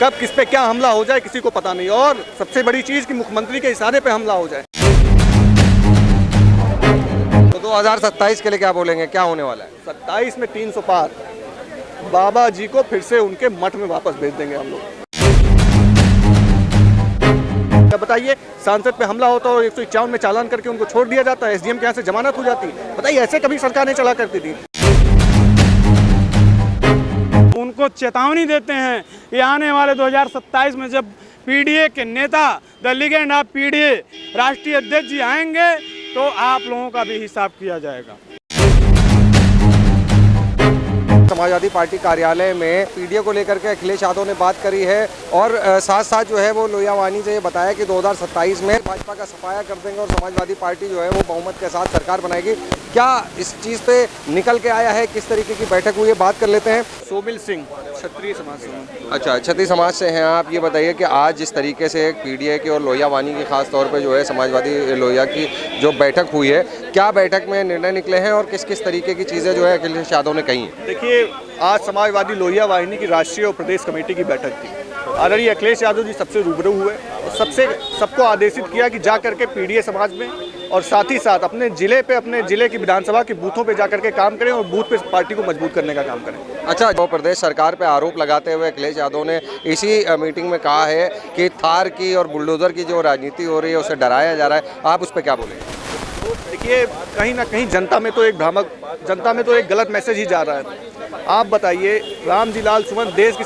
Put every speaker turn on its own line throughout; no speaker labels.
कब किस पे क्या हमला हो जाए किसी को पता नहीं, और सबसे बड़ी चीज़ कि मुख्यमंत्री के इशारे पे हमला हो जाए।
तो 2027 के लिए क्या बोलेंगे, क्या होने वाला है?
27 में 300 पार, बाबा जी को फिर से उनके मठ में वापस भेज देंगे हम लोग। बताइए, सांसद पे हमला होता और 151 में चालान करके उनको छोड़ दिया जाता है, एसडीएम के यहाँ से जमानत हो जाती। बताइए, ऐसे कभी सरकारें चला करती थी?
उनको चेतावनी देते हैं कि आने वाले 2027 में जब पीडीए के नेता, द लीजेंड ऑफ पीडीए राष्ट्रीय अध्यक्ष जी आएंगे तो आप लोगों का भी हिसाब किया जाएगा।
समाजवादी पार्टी कार्यालय में पीडीए को लेकर के अखिलेश यादव ने बात करी है और साथ साथ जो है वो लोहिया वानी से ये बताया कि 2027 में भाजपा का सफाया कर देंगे और समाजवादी पार्टी जो है वो बहुमत के साथ सरकार बनाएगी। क्या इस चीज़ पे निकल के आया है, किस तरीके की बैठक हुई है, बात कर लेते हैं।
सोबिल सिंह, क्षत्रिय समाज से।
अच्छा, क्षत्रिय समाज से हैं आप। ये बताइए कि आज जिस तरीके से पीडीए की और लोहिया वानी की खास तौर पे जो है समाजवादी लोहिया की जो बैठक हुई है, क्या बैठक में निर्णय निकले हैं और किस किस तरीके की चीज़ें जो है अखिलेश यादव ने कही हैं?
देखिए, आज समाजवादी लोहिया वाहिनी की राष्ट्रीय और प्रदेश कमेटी की बैठक थी। आदरणीय अखिलेश यादव जी सबसे रूबरू हुए और सबको आदेशित किया कि जा करके पीडीए समाज में और साथ ही साथ अपने जिले की विधानसभा के बूथों पे जाकर के काम करें और बूथ पे पार्टी को मजबूत करने का काम करें।
अच्छा, जो प्रदेश सरकार पे आरोप लगाते हुए अखिलेश यादव ने इसी मीटिंग में कहा है कि थार की और बुलडोजर की जो राजनीति हो रही है उसे डराया जा रहा है, आप उस पर क्या बोलेंगे?
देखिए, कहीं ना कहीं जनता में तो एक गलत मैसेज ही जा रहा है। आप बताइए, रामजी लाल सुमन देश की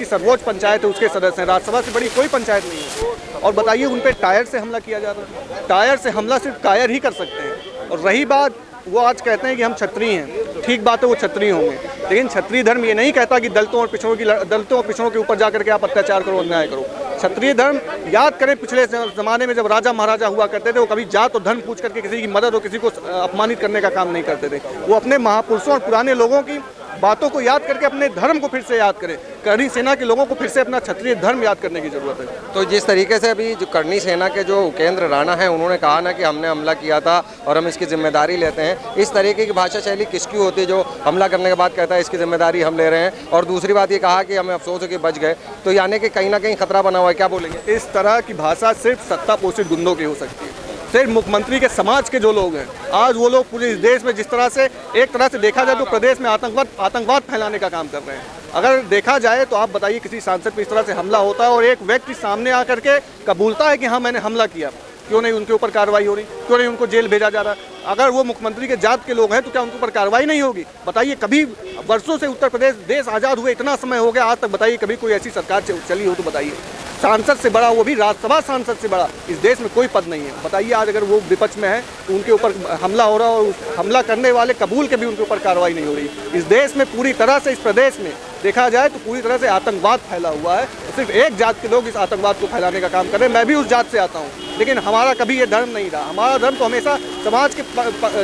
सर्वोच्च पंचायत है, उसके सदस्य हैं। राज्यसभा से बड़ी कोई पंचायत नहीं है, और बताइए उन पे टायर से हमला किया जा रहा है। टायर से हमला सिर्फ कायर ही कर सकते हैं। और रही बात, वो आज कहते हैं कि हम क्षत्रिय हैं, ठीक बात है, वो क्षत्रिय होंगे, लेकिन क्षत्रिय धर्म ये नहीं कहता कि दलितों और पिछड़ों के ऊपर जाकर के आप अत्याचार करो, अन्याय करो। क्षत्रिय धर्म, याद करें पिछले ज़माने में जब राजा महाराजा हुआ करते थे, वो कभी जात और धन पूछ करके किसी की मदद और किसी को अपमानित करने का काम नहीं करते थे। वो अपने महापुरुषों और पुराने लोगों की बातों को याद करके अपने धर्म को फिर से याद करें। करणी सेना के लोगों को फिर से अपना क्षत्रिय धर्म याद करने की जरूरत है।
तो जिस तरीके से अभी जो करणी सेना के जो उपेंद्र राणा है, उन्होंने कहा ना कि हमने हमला किया था और हम इसकी जिम्मेदारी लेते हैं, इस तरीके की भाषा शैली किसकी होती है जो हमला करने के बाद कहता है इसकी जिम्मेदारी हम ले रहे हैं? और दूसरी बात ये कहा कि हमें अफसोस है कि बच गए, तो यानी कि कहीं ना कहीं खतरा बना हुआ है, क्या बोलेंगे?
इस तरह की भाषा सिर्फ सत्ता पोषित गुंडों की हो सकती है। सिर्फ मुख्यमंत्री के समाज के जो लोग हैं, आज वो लोग पूरे इस देश में जिस तरह से एक तरह से देखा जाए तो प्रदेश में आतंकवाद फैलाने का काम कर रहे हैं। अगर देखा जाए तो आप बताइए, किसी सांसद पर इस तरह से हमला होता है और एक व्यक्ति सामने आकर के कबूलता है कि हाँ मैंने हमला किया, क्यों नहीं उनके ऊपर कार्रवाई हो रही? क्यों नहीं उनको जेल भेजा जा रहा? अगर वो मुख्यमंत्री के जात के लोग हैं तो क्या उनके ऊपर कार्रवाई नहीं होगी? बताइए, कभी वर्षों से उत्तर प्रदेश देश आज़ाद हुए इतना समय हो गया, आज तक बताइए कभी कोई ऐसी सरकार चली हो तो बताइए। सांसद से बड़ा, वो भी राज्यसभा सांसद से बड़ा, इस देश में कोई पद नहीं है। बताइए, आज अगर वो विपक्ष में है तो उनके ऊपर हमला हो रहा है और हमला करने वाले कबूल के भी उनके ऊपर कार्रवाई नहीं हो रही। इस देश में पूरी तरह से, इस प्रदेश में देखा जाए तो पूरी तरह से आतंकवाद फैला हुआ है। सिर्फ एक जात के लोग इस आतंकवाद को फैलाने का काम कर रहे हैं। मैं भी उस जात से आता हूँ, लेकिन हमारा कभी ये धर्म नहीं रहा। हमारा धर्म तो हमेशा समाज के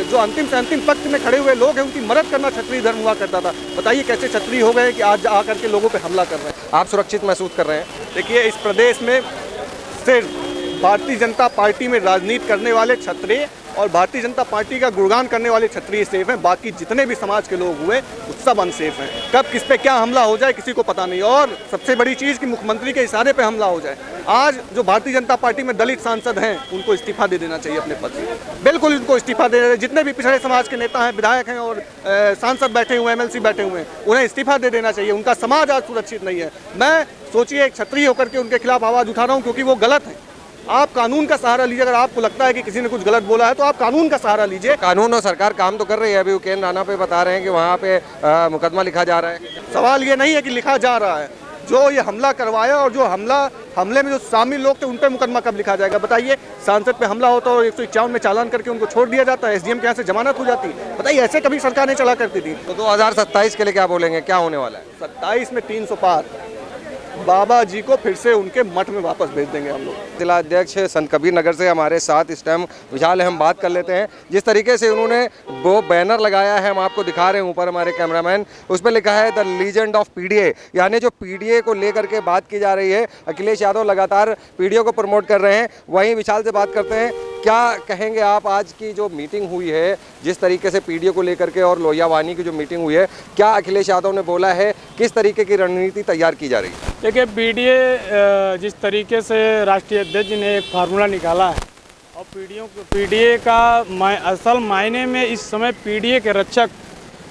जो अंतिम से अंतिम पक्ष में खड़े हुए लोग हैं उनकी मदद करना क्षत्रिय धर्म हुआ करता था। बताइए, कैसे क्षत्रिय हो गए कि आज आकर के लोगों पे हमला कर रहे हैं?
आप सुरक्षित महसूस कर रहे हैं?
देखिए, इस प्रदेश में सिर्फ भारतीय जनता पार्टी में राजनीति करने वाले क्षत्रिय और भारतीय जनता पार्टी का गुणगान करने वाले क्षत्रिय सेफ हैं। बाकी जितने भी समाज के लोग हुए वो सब अनसेफ हैं। कब किस पे क्या हमला हो जाए किसी को पता नहीं, और सबसे बड़ी चीज़ कि मुख्यमंत्री के इशारे पे हमला हो जाए। आज जो भारतीय जनता पार्टी में दलित सांसद हैं उनको इस्तीफा दे देना चाहिए अपने पद से, बिल्कुल उनको इस्तीफा दे देना। जितने भी पिछड़े समाज के नेता हैं, विधायक हैं और सांसद बैठे हुए हैं, MLC बैठे हुए हैं, उन्हें इस्तीफा दे देना चाहिए। उनका समाज आज सुरक्षित नहीं है। मैं सोचिए एक क्षत्रिय होकर के उनके खिलाफ आवाज़ उठा रहा हूँ क्योंकि वो गलत है। आप कानून का सहारा लीजिए। अगर आपको लगता है कि किसी ने कुछ गलत बोला है तो आप कानून का सहारा लीजिए।
कानून और सरकार काम तो कर रही है। अभी उपेंद्र राणा पे बता रहे हैं कि वहाँ पे मुकदमा लिखा जा रहा है।
सवाल ये नहीं है कि लिखा जा रहा है, जो ये हमला करवाया और जो हमले में जो शामिल लोग थे उन पर मुकदमा कब लिखा जाएगा? बताइए, सांसद पे हमला होता और 151 में चालान करके उनको छोड़ दिया जाता है, एसडीएम के यहाँ से जमानत हो जाती। बताइए, ऐसे कभी सरकारें चला करती थी?
तो 2027 के लिए क्या बोलेंगे, क्या होने वाला है?
27 में 300 पार, बाबा जी को फिर से उनके मठ में वापस भेज देंगे हम लोग।
जिला अध्यक्ष संत कबीर नगर से हमारे साथ इस टाइम विशाल है, हम बात कर लेते हैं। जिस तरीके से उन्होंने वो बैनर लगाया है, हम आपको दिखा रहे हैं ऊपर हमारे कैमरामैन, उस पर लिखा है द लीजेंड ऑफ पीडीए, यानी जो पीडीए को लेकर के बात की जा रही है। अखिलेश यादव लगातार पीडीए को प्रमोट कर रहे हैं। वहीं विशाल से बात करते हैं, क्या कहेंगे आप, आज की जो मीटिंग हुई है जिस तरीके से पीडीए को लेकर के और लोहिया वानी की जो मीटिंग हुई है, क्या अखिलेश यादव ने बोला है, किस तरीके की रणनीति तैयार की जा रही है?
देखिए, पीडीए जिस तरीके से राष्ट्रीय अध्यक्ष जी ने एक फार्मूला निकाला है और पीडीए का असल मायने में इस समय पीडीए के रक्षक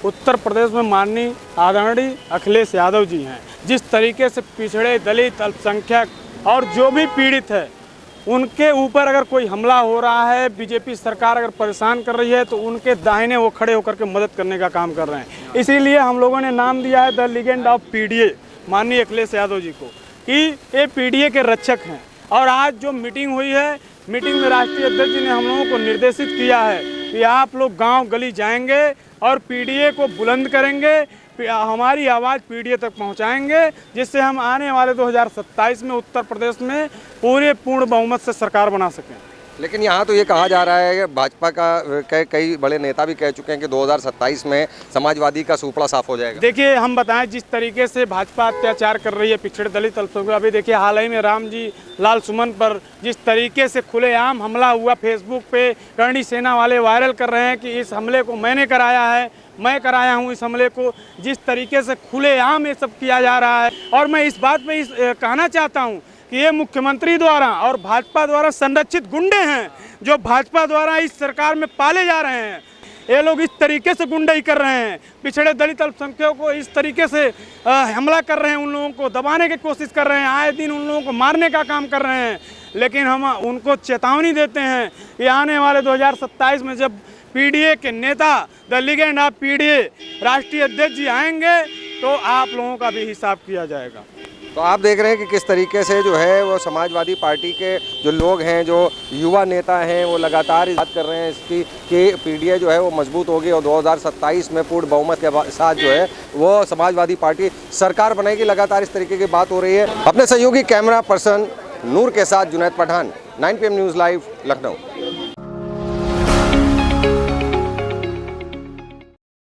उत्तर प्रदेश में माननीय आदरणीय अखिलेश यादव जी हैं। जिस तरीके से पिछड़े, दलित, अल्पसंख्यक और जो भी पीड़ित है उनके ऊपर अगर कोई हमला हो रहा है, बीजेपी सरकार अगर परेशान कर रही है तो उनके दाहिने वो खड़े होकर के मदद करने का काम कर रहे हैं। इसीलिए हम लोगों ने नाम दिया है द लीजेंड ऑफ पीडीए, माननीय अखिलेश यादव जी को, कि ये पीडीए के रक्षक हैं। और आज जो मीटिंग हुई है, मीटिंग में राष्ट्रीय अध्यक्ष जी ने हम लोगों को निर्देशित किया है कि आप लोग गांव गली जाएंगे और पीडीए को बुलंद करेंगे, हमारी आवाज़ पीडीए तक पहुंचाएंगे, जिससे हम आने वाले 2027 में उत्तर प्रदेश में पूर्ण बहुमत से सरकार बना सकें।
लेकिन यहाँ तो ये कहा जा रहा है कि भाजपा का कई बड़े नेता भी कह चुके हैं कि 2027 में समाजवादी का सुपड़ा साफ हो जाएगा।
देखिए, हम बताएं, जिस तरीके से भाजपा अत्याचार कर रही है पिछड़े, दलित, अल्पसंख्यक, अभी देखिए हाल ही में राम जी लाल सुमन पर जिस तरीके से खुलेआम हमला हुआ, फेसबुक पे करणी सेना वाले वायरल कर रहे हैं कि इस हमले को मैंने कराया है, मैं कराया हूं इस हमले को। जिस तरीके से खुलेआम ये सब किया जा रहा है, और मैं इस बात पे कहना चाहता हूं कि ये मुख्यमंत्री द्वारा और भाजपा द्वारा संरक्षित गुंडे हैं, जो भाजपा द्वारा इस सरकार में पाले जा रहे हैं। ये लोग इस तरीके से गुंडाई कर रहे हैं, पिछड़े, दलित, अल्पसंख्यकों को इस तरीके से हमला कर रहे हैं, उन लोगों को दबाने की कोशिश कर रहे हैं, आए दिन उन लोगों को मारने का काम कर रहे हैं। लेकिन हम उनको चेतावनी देते हैं कि आने वाले 2027 में जब पीडीए के नेता, द लीजेंड ऑफ पीडीए राष्ट्रीय अध्यक्ष जी आएंगे तो आप लोगों का भी हिसाब किया जाएगा।
तो आप देख रहे हैं कि किस तरीके से जो है वो समाजवादी पार्टी के जो लोग हैं, जो युवा नेता हैं, वो लगातार बात कर रहे हैं इसकी कि पीडीए जो है वो मजबूत होगी और 2027 में पूर्ण बहुमत के साथ जो है वो समाजवादी पार्टी सरकार बनेगी। लगातार इस तरीके की बात हो रही है। अपने सहयोगी कैमरा पर्सन नूर के साथ Junaid Pathan, 9 PM news live, Lucknow.